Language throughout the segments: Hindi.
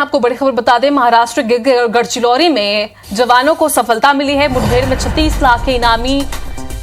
आपको बड़ी खबर बता दें, महाराष्ट्र गढ़चिरौली में जवानों को सफलता मिली है। मुठभेड़ में 36 लाख के इनामी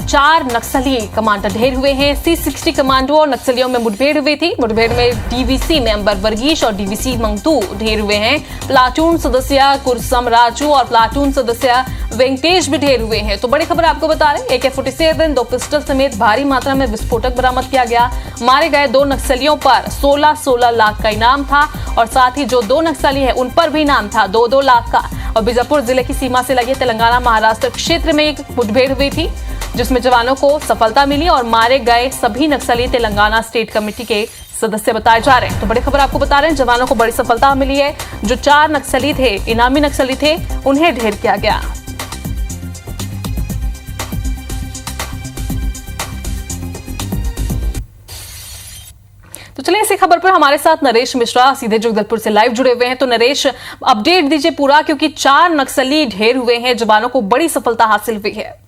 4 नक्सली कमांडर ढेर हुए हैं। C60 कमांडो और नक्सलियों में मुठभेड़ हुई थी। मुठभेड़ में डीवीसी मेंबर वर्गीश और डीवीसी मंगतू ढेर हुए हैं। प्लाटून सदस्य कुरसम राजू और प्लाटून सदस्य वेंकटेश भी ढेर हुए हैं। तो बड़ी खबर आपको बता रहे हैं, AK-47 2 पिस्टल समेत भारी मात्रा में विस्फोटक बरामद किया गया। मारे गए 2 नक्सलियों पर 16 लाख का इनाम था और साथ ही जो 2 नक्सली है उन पर भी इनाम था 2 लाख का। और बीजापुर जिले की सीमा से लगे तेलंगाना महाराष्ट्र क्षेत्र में एक मुठभेड़ हुई थी जिसमें जवानों को सफलता मिली और मारे गए सभी नक्सली तेलंगाना स्टेट कमेटी के सदस्य बताए जा रहे हैं। तो बड़ी खबर आपको बता रहे हैं, जवानों को बड़ी सफलता मिली है। जो 4 नक्सली थे, इनामी नक्सली थे, उन्हें ढेर किया गया। तो चलिए इसी खबर पर हमारे साथ नरेश मिश्रा सीधे जगदलपुर से लाइव जुड़े हुए हैं। तो नरेश, अपडेट दीजिए पूरा, क्योंकि 4 नक्सली ढेर हुए हैं, जवानों को बड़ी सफलता हासिल हुई है।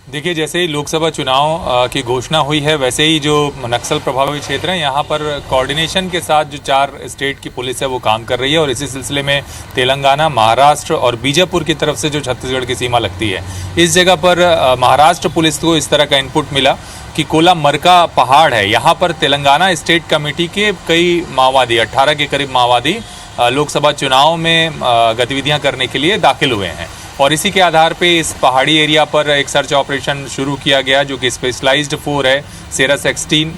देखिए, जैसे ही लोकसभा चुनाव की घोषणा हुई है, वैसे ही जो नक्सल प्रभावित क्षेत्र हैं यहाँ पर कोऑर्डिनेशन के साथ जो 4 स्टेट की पुलिस है वो काम कर रही है। और इसी सिलसिले में तेलंगाना, महाराष्ट्र और बीजापुर की तरफ से जो छत्तीसगढ़ की सीमा लगती है, इस जगह पर महाराष्ट्र पुलिस को इस तरह का इनपुट मिला कि कोला मरका पहाड़ है, यहाँ पर तेलंगाना स्टेट कमेटी के कई माओवादी, 18 के करीब माओवादी लोकसभा चुनाव में गतिविधियाँ करने के लिए दाखिल हुए हैं। और इसी के आधार पे इस पहाड़ी एरिया पर एक सर्च ऑपरेशन शुरू किया गया, जो कि स्पेशलाइज्ड 4 है, सेरस 16।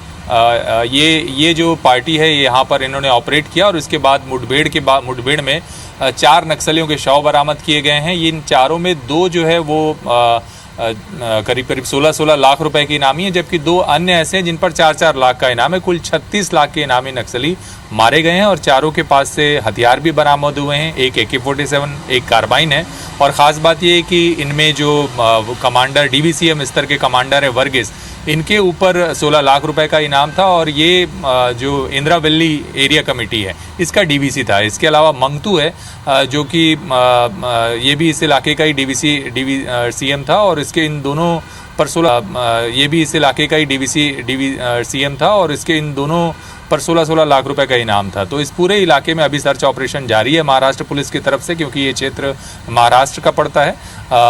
ये जो पार्टी है यहाँ पर इन्होंने ऑपरेट किया और उसके बाद मुठभेड़ में 4 नक्सलियों के शव बरामद किए गए हैं। इन चारों में 2 जो है वो करीब 16 लाख रुपए की इनामी है, जबकि 2 अन्य ऐसे हैं जिन पर 4 लाख का इनाम है। कुल 36 लाख के इनामी नक्सली मारे गए हैं और चारों के पास से हथियार भी बरामद हुए हैं। एक AK-47, एक कार्बाइन है। और ख़ास बात यह है कि इनमें जो कमांडर DVCM स्तर के कमांडर है वर्गीस, इनके ऊपर 16 लाख रुपए का इनाम था। और ये जो इंदिरा वैली एरिया कमेटी है, इसका DVC था। इसके अलावा मंगतू है जो कि ये भी इस इलाके का ही DVCM था और इसके इन दोनों पर 16 लाख रुपए का इनाम था। तो इस पूरे इलाके में अभी सर्च ऑपरेशन जारी है महाराष्ट्र पुलिस की तरफ से, क्योंकि ये क्षेत्र महाराष्ट्र का पड़ता है।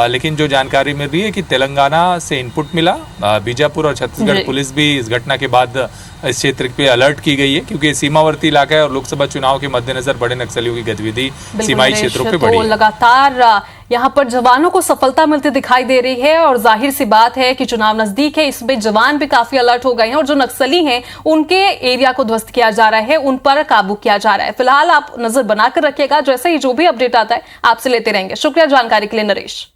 लेकिन जो जानकारी मिल रही है कि तेलंगाना से इनपुट मिला, बीजापुर और छत्तीसगढ़ पुलिस भी इस घटना के बाद इस क्षेत्र पे अलर्ट की गई है, क्योंकि सीमावर्ती इलाका है और लोकसभा चुनाव के मद्देनजर बड़े नक्सलियों की गतिविधि सीमाई क्षेत्रों पे बढ़ी है। लगातार यहाँ पर जवानों को सफलता मिलती दिखाई दे रही है और जाहिर सी बात है कि चुनाव नजदीक है, इसमें जवान भी काफी अलर्ट हो गए हैं और जो नक्सली हैं उनके एरिया को ध्वस्त किया जा रहा है, उन पर काबू किया जा रहा है। फिलहाल आप नजर बनाकर रखिएगा, जैसे ही जो भी अपडेट आता है आपसे लेते रहेंगे। शुक्रिया जानकारी के लिए नरेश।